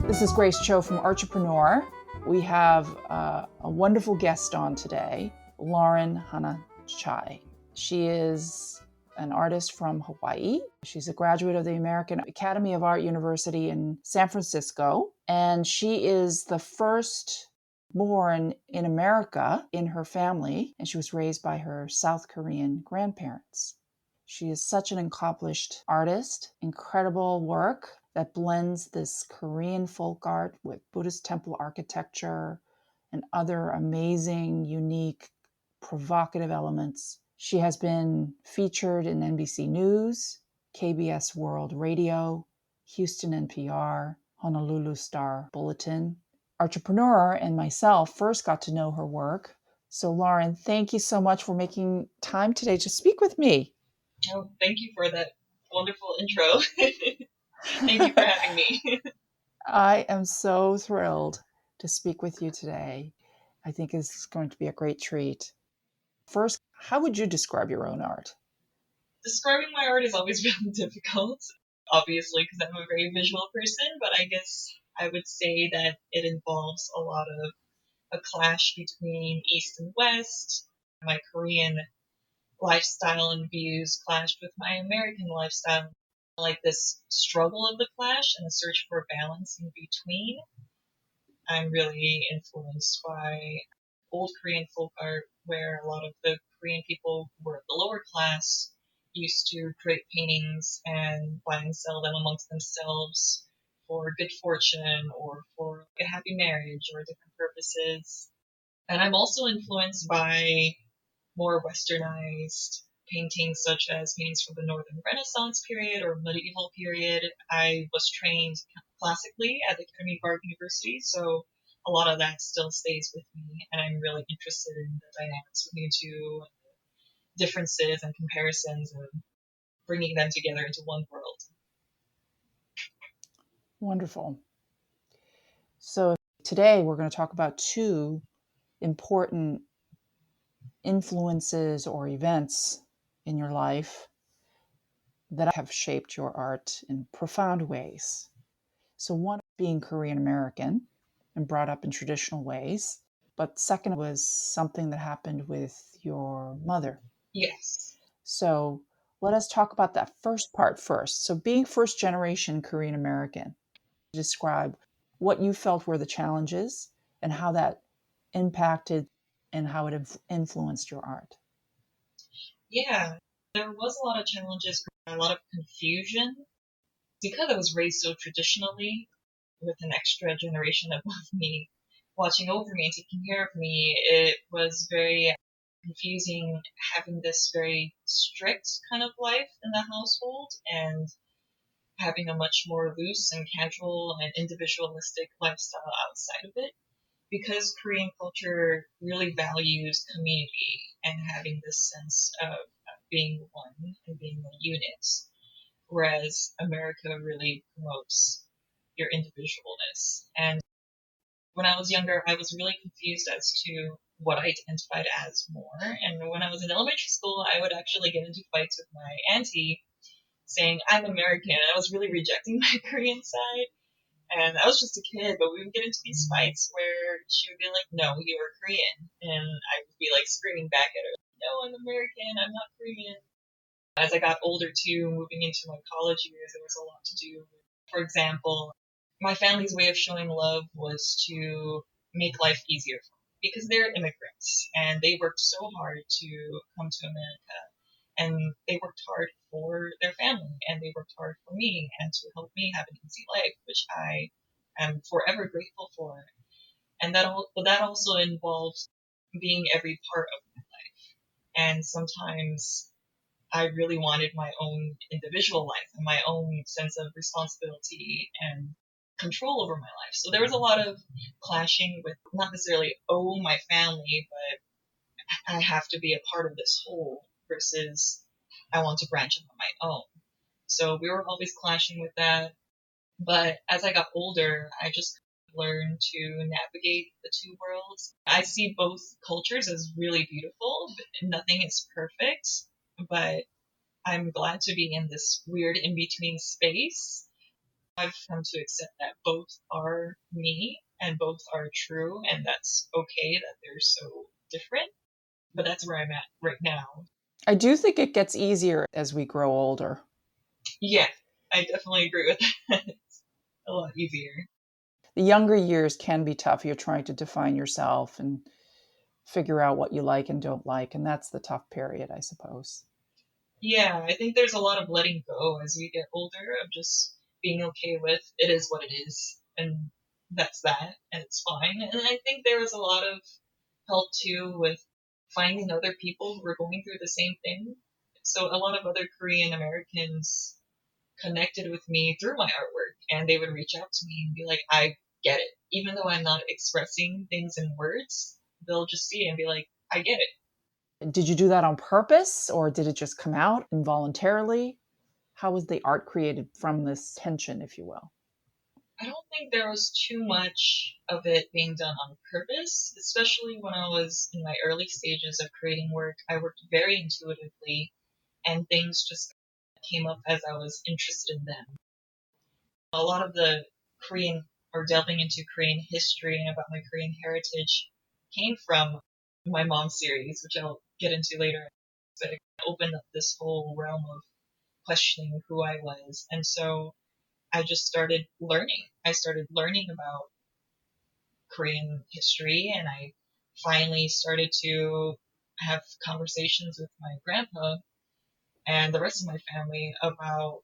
This is Grace Cho from Entrepreneur. We have a wonderful guest on today, Lauren Hana Chai. She is an artist from Hawaii. She's a graduate of the American Academy of Art University in San Francisco, and she is the first born in America in her family, and she was raised by her South Korean grandparents. She is such an accomplished artist, incredible work that blends this Korean folk art with Buddhist temple architecture and other amazing, unique, provocative elements. She has been featured in NBC News, KBS World Radio, Houston NPR, Honolulu Star Bulletin. Entrepreneur and myself first got to know her work. So Lauren, thank you so much for making time today to speak with me. Oh, thank you for that wonderful intro. Thank you for having me. I am so thrilled to speak with you today. I think it's going to be a great treat. First, how would you describe your own art? Describing my art is always really difficult, obviously, because I'm a very visual person, but I guess I would say that it involves a lot of a clash between East and West. My Korean lifestyle and views clashed with my American lifestyle. Like this struggle of the clash and a search for balance in between. I'm really influenced by old Korean folk art where a lot of the Korean people who were the lower class used to create paintings and buy and sell them amongst themselves for good fortune or for a happy marriage or different purposes. And I'm also influenced by more westernized paintings such as paintings from the Northern Renaissance period or medieval period. I was trained classically at the Academy of Art University, so a lot of that still stays with me, and I'm really interested in the dynamics between the two differences and comparisons and bringing them together into one world. Wonderful. So today we're going to talk about two important influences or events in your life that have shaped your art in profound ways. So one being Korean American and brought up in traditional ways, but second was something that happened with your mother. Yes. So let us talk about that first part first. So being first generation Korean American, describe what you felt were the challenges and how that impacted and how it influenced your art. Yeah, there was a lot of challenges, a lot of confusion because I was raised so traditionally with an extra generation above me watching over me and taking care of me. It was very confusing having this very strict kind of life in the household and having a much more loose and casual and individualistic lifestyle outside of it. Because Korean culture really values community and having this sense of being one and being a unit, whereas America really promotes your individualness. And when I was younger, I was really confused as to what I identified as more. And when I was in elementary school, I would actually get into fights with my auntie saying, I'm American. I was really rejecting my Korean side. And I was just a kid, but we would get into these fights where she would be like, no, you're Korean. And I would be like screaming back at her, no, I'm American. I'm not Korean. As I got older too, moving into my college years, there was a lot to do. For example, my family's way of showing love was to make life easier for me because they're immigrants and they worked so hard to come to America, and they worked hard for their family and they worked hard for me and to help me have an easy life, which I am forever grateful for. And that also involves being every part of my life. And sometimes I really wanted my own individual life and my own sense of responsibility and control over my life. So there was a lot of clashing with not necessarily, oh, my family, but I have to be a part of this whole versus I want to branch off on my own. So we were always clashing with that. But as I got older, I just learned to navigate the two worlds. I see both cultures as really beautiful. Nothing is perfect, but I'm glad to be in this weird in between space I've come to accept that both are me and both are true, and that's okay that they're so different. But that's where I'm at right now. I do think it gets easier as we grow older. Yeah, I definitely agree with that. It's a lot easier. The younger years can be tough. You're trying to define yourself and figure out what you like and don't like. And that's the tough period, I suppose. Yeah, I think there's a lot of letting go as we get older, of just being okay with it is what it is, and that's that, and it's fine. And I think there was a lot of help too with finding other people who were going through the same thing. So a lot of other Korean Americans connected with me through my artwork, and they would reach out to me and be like, I get it. Even though I'm not expressing things in words, they'll just see it and be like, I get it. Did you do that on purpose or did it just come out involuntarily? How was the art created from this tension, if you will? I don't think there was too much of it being done on purpose, especially when I was in my early stages of creating work. I worked very intuitively, and things just came up as I was interested in them. A lot of the Korean, or delving into Korean history and about my Korean heritage, came from my mom series, which I'll get into later. But it opened up this whole realm of questioning who I was. And so I just started learning. I started learning about Korean history, and I finally started to have conversations with my grandpa and the rest of my family about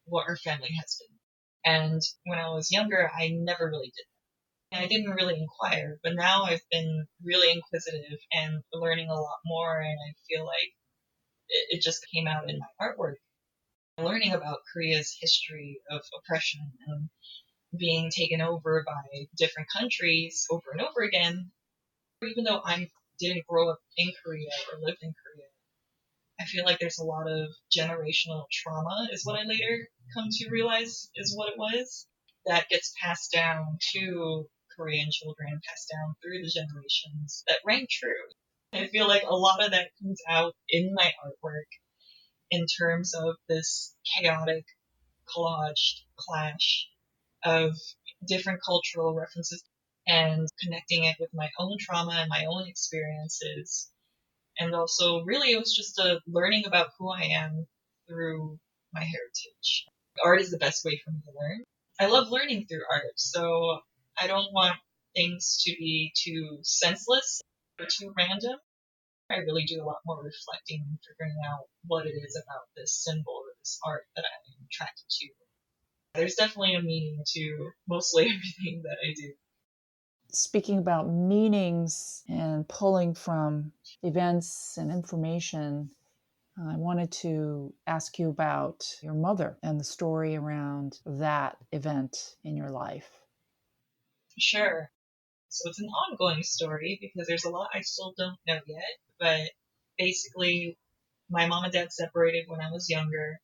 what our family has been. And when I was younger, I never really did that. And I didn't really inquire, but now I've been really inquisitive and learning a lot more, and I feel like it just came out in my artwork. Learning about Korea's history of oppression and being taken over by different countries over and over again, even though I didn't grow up in Korea or live in Korea, I feel like there's a lot of generational trauma, is what I later come to realize is what it was, that gets passed down to Korean children, passed down through the generations that rang true. I feel like a lot of that comes out in my artwork in terms of this chaotic collage clash of different cultural references and connecting it with my own trauma and my own experiences. And also, really, it was just a learning about who I am through my heritage. Art is the best way for me to learn. I love learning through art, so I don't want things to be too senseless or too random. I really do a lot more reflecting and figuring out what it is about this symbol or this art that I'm attracted to. There's definitely a meaning to mostly everything that I do. Speaking about meanings and pulling from events and information, I wanted to ask you about your mother and the story around that event in your life. Sure. So it's an ongoing story because there's a lot I still don't know yet. But basically, my mom and dad separated when I was younger,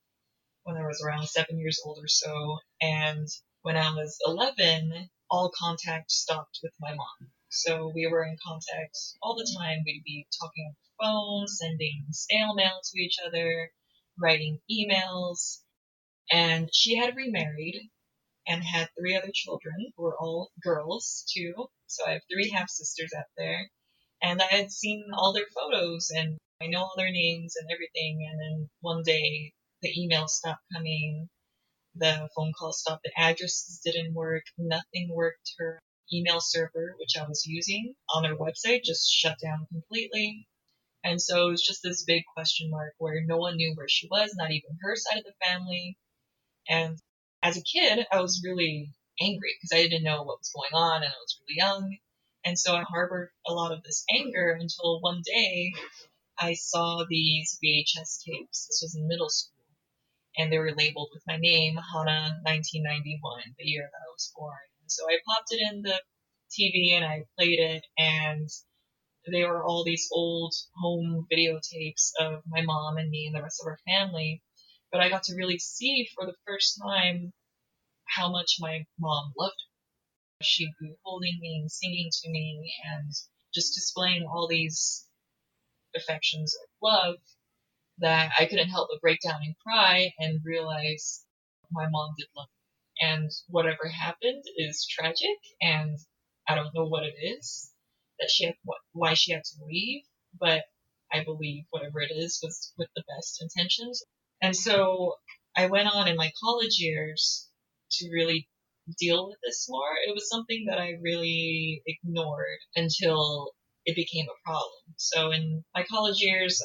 when I was around 7 years old or so. And when I was 11, all contact stopped with my mom. So we were in contact all the time. We'd be talking on the phone, sending snail mail to each other, writing emails. And she had remarried and had three other children who were all girls too. So I have three half sisters out there. And I had seen all their photos and I know all their names and everything. And then one day the emails stopped coming, the phone calls stopped, the addresses didn't work, nothing worked. Her email server, which I was using on their website, just shut down completely. And so it was just this big question mark where no one knew where she was, not even her side of the family. And as a kid, I was really angry because I didn't know what was going on and I was really young. And so I harbored a lot of this anger until one day I saw these VHS tapes. This was in middle school. And they were labeled with my name, Hana 1991, the year that I was born. And so I popped it in the TV and I played it, and they were all these old home videotapes of my mom and me and the rest of our family. But I got to really see for the first time how much my mom loved me. She'd be holding me and singing to me and just displaying all these affections of love that I couldn't help but break down and cry and realize my mom did love me. and whatever happened is tragic, and I don't know what it is that why she had to leave, but I believe whatever it is was with the best intentions. And so I went on in my college years to really deal with this more. It was something that I really ignored until it became a problem. So in my college years,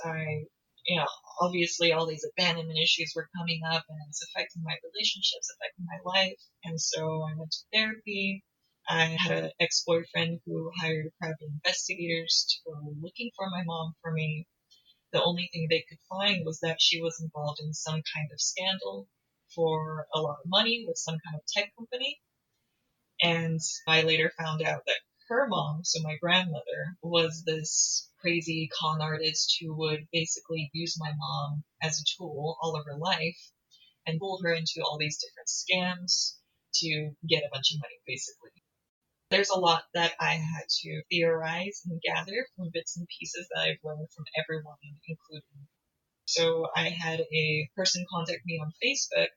you know, obviously all these abandonment issues were coming up and it was affecting my relationships, affecting my life. And so I went to therapy. I had an ex-boyfriend who hired private investigators to go looking for my mom for me. The only thing they could find was that she was involved in some kind of scandal for a lot of money with some kind of tech company. And I later found out that her mom, so my grandmother, was this crazy con artist who would basically use my mom as a tool all of her life and pull her into all these different scams to get a bunch of money, basically. There's a lot that I had to theorize and gather from bits and pieces that I've learned from everyone, including. So I had a person contact me on Facebook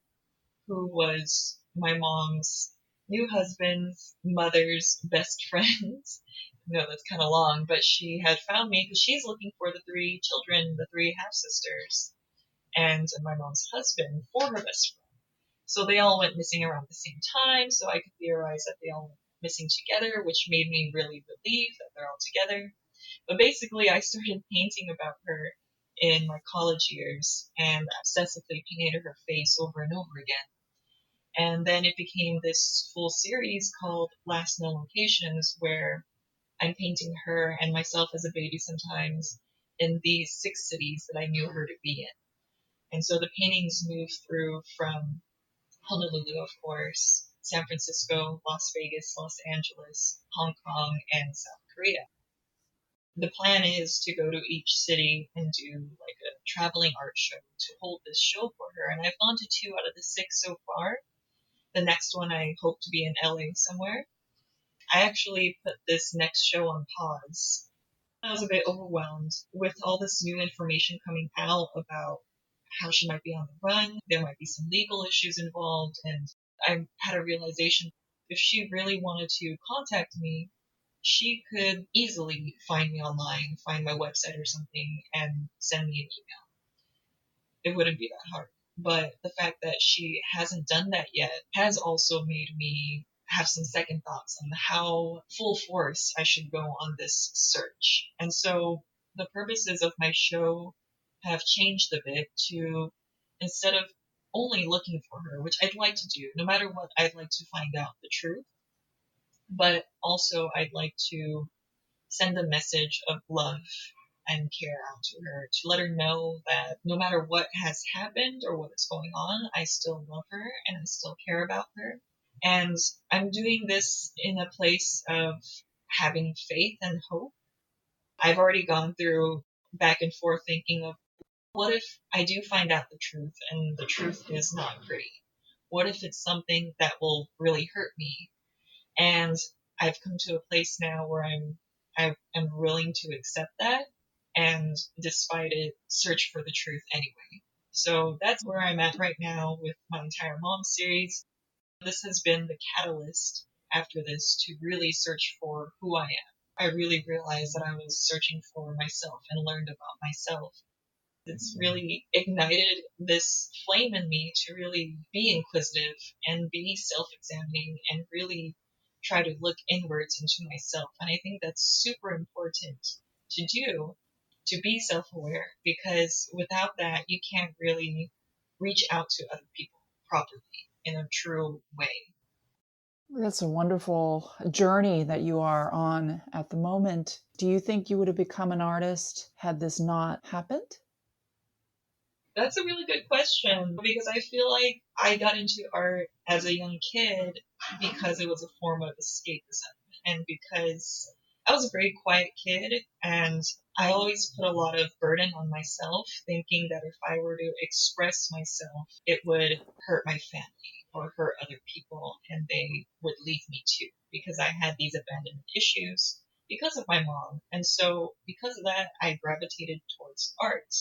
who was my mom's new husband's mother's best friend. No, that's kind of long, but she had found me because she's looking for the three children, the three half sisters, and my mom's husband for her best friend. So they all went missing around the same time, so I could theorize that they all went missing together, which made me really believe that they're all together. But basically, I started painting about her in my college years and obsessively painted her face over and over again. And then it became this full series called Last Known Locations, where I'm painting her and myself as a baby sometimes in these 6 cities that I knew her to be in. And so the paintings move through from Honolulu, of course, San Francisco, Las Vegas, Los Angeles, Hong Kong, and South Korea. The plan is to go to each city and do like a traveling art show to hold this show for her. And I've gone to 2 out of the 6 so far. The next one I hope to be in LA somewhere. I actually put this next show on pause. I was a bit overwhelmed with all this new information coming out about how she might be on the run. There might be some legal issues involved, and I had a realization if she really wanted to contact me, she could easily find me online, find my website or something, and send me an email. It wouldn't be that hard. But the fact that she hasn't done that yet has also made me have some second thoughts on how full force I should go on this search. And so the purposes of my show have changed a bit to instead of only looking for her, which I'd like to do, no matter what, I'd like to find out the truth. But also, I'd like to send a message of love and care out to her to let her know that no matter what has happened or what is going on, I still love her and I still care about her. And I'm doing this in a place of having faith and hope. I've already gone through back and forth thinking of what if I do find out the truth and the truth is not pretty? What if it's something that will really hurt me? And I've come to a place now where I am willing to accept that and despite it, search for the truth anyway. So that's where I'm at right now with my entire mom series. This has been the catalyst after this to really search for who I am. I really realized that I was searching for myself and learned about myself. It's really ignited this flame in me to really be inquisitive and be self-examining and really try to look inwards into myself. And I think that's super important to do, to be self-aware, because without that, you can't really reach out to other people properly in a true way. That's a wonderful journey that you are on at the moment. Do you think you would have become an artist had this not happened? That's a really good question because I feel like I got into art as a young kid because it was a form of escapism and because I was a very quiet kid and I always put a lot of burden on myself, thinking that if I were to express myself, it would hurt my family or hurt other people and they would leave me too because I had these abandonment issues because of my mom. And so because of that, I gravitated towards art.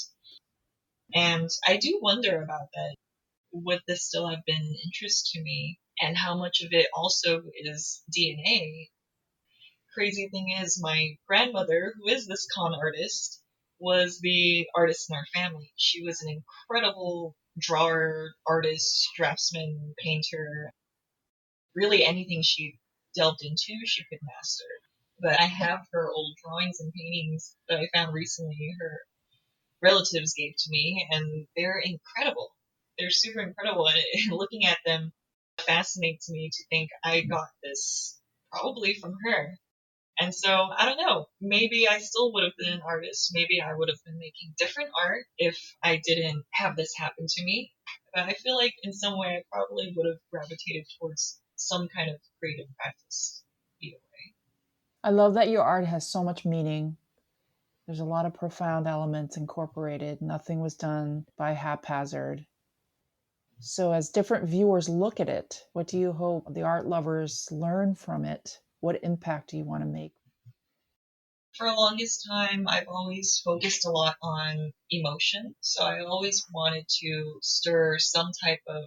And I do wonder about that. Would this still have been an interest to me and how much of it also is DNA. Crazy thing is, my grandmother, who is this con artist, was the artist in our family. She was an incredible drawer, artist, draftsman, painter. Really anything she delved into, she could master. But I have her old drawings and paintings that I found recently. Her relatives gave to me, and they're incredible. They're super incredible, and looking at them fascinates me to think I got this probably from her. And so, I don't know, maybe I still would have been an artist. Maybe I would have been making different art if I didn't have this happen to me. But I feel like in some way I probably would have gravitated towards some kind of creative practice either way. I love that your art has so much meaning. There's a lot of profound elements incorporated. Nothing was done by haphazard. So, as different viewers look at it, what do you hope the art lovers learn from it? What impact do you want to make? For the longest time, I've always focused a lot on emotion. So I always wanted to stir some type of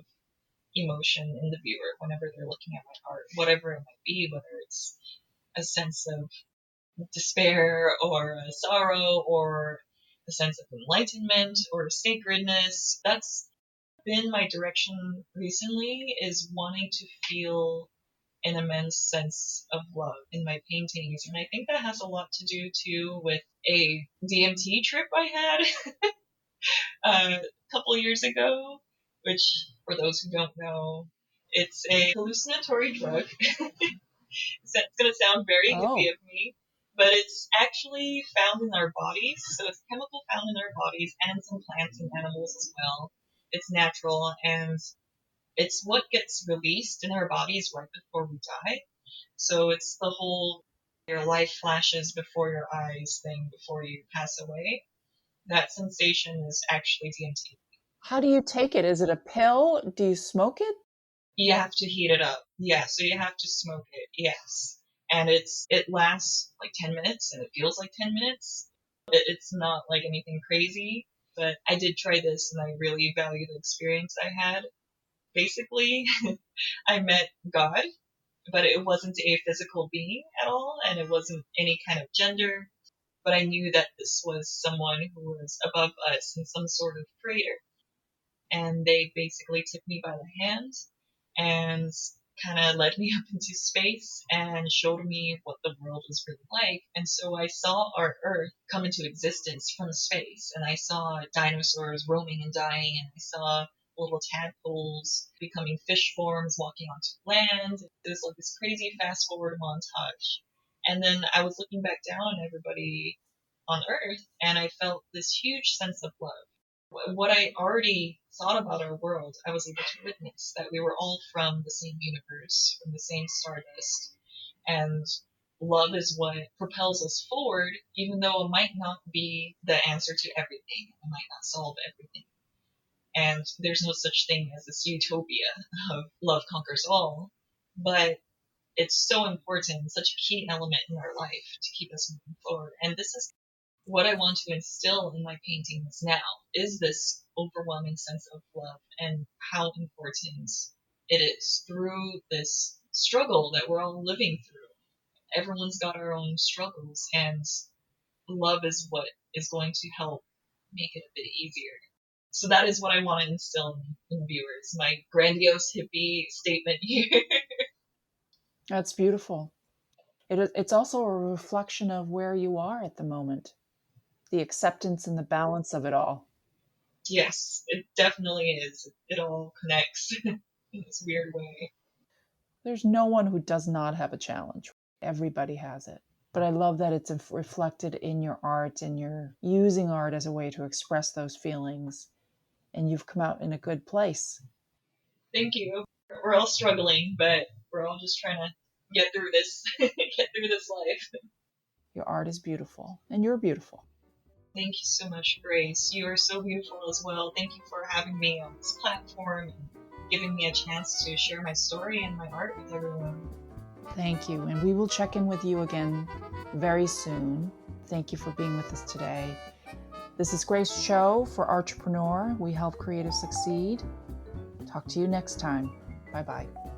emotion in the viewer whenever they're looking at my art, whatever it might be, whether it's a sense of despair or a sorrow or a sense of enlightenment or sacredness. That's been my direction recently, is wanting to feel an immense sense of love in my paintings. And I think that has a lot to do too with a DMT trip I had a couple years ago, which, for those who don't know, it's a hallucinatory drug. It's going to sound very hippie Oh, of me, but it's actually found in our bodies. So it's a chemical found in our bodies and in some plants and animals as well. It's natural, and it's what gets released in our bodies right before we die. So it's the whole your life flashes before your eyes thing before you pass away. That sensation is actually DMT. how do you take it? Is it a pill? Do you smoke it? You have to heat it up. Yeah, so you have to smoke it. Yes. And it lasts like 10 minutes and it feels like 10 minutes. It's not like anything crazy, but I did try this and I really value the experience I had. Basically, I met God, but it wasn't a physical being at all and it wasn't any kind of gender, but I knew that this was someone who was above us in some sort of creator. And they basically took me by the hand and kind of led me up into space and showed me what the world was really like. And so I saw our Earth come into existence from space, and I saw dinosaurs roaming and dying, and I saw little tadpoles becoming fish forms walking onto land. It was like this crazy fast forward montage. And then I was looking back down on everybody on Earth, and I felt this huge sense of love. What I already thought about our world, I was able to witness that we were all from the same universe, from the same stardust, and love is what propels us forward, even though it might not be the answer to everything, it might not solve everything. And there's no such thing as this utopia of love conquers all, but it's so important, such a key element in our life to keep us moving forward. And this is what I want to instill in my paintings now, is this overwhelming sense of love and how important it is through this struggle that we're all living through. Everyone's got our own struggles, and love is what is going to help make it a bit easier. So that is what I want to instill in viewers. My grandiose hippie statement here. That's beautiful. It's also a reflection of where you are at the moment, the acceptance and the balance of it all. Yes, it definitely is. It all connects in this weird way. There's no one who does not have a challenge. Everybody has it. But I love that it's reflected in your art and you're using art as a way to express those feelings. And you've come out in a good place. Thank you. We're all struggling, but we're all just trying to get through this, get through this life. Your art is beautiful, and you're beautiful. Thank you so much, Grace. You are so beautiful as well. Thank you for having me on this platform and giving me a chance to share my story and my art with everyone. Thank you. And we will check in with you again very soon. Thank you for being with us today. This is Grace Cho for Entrepreneur. We help creatives succeed. Talk to you next time. Bye-bye.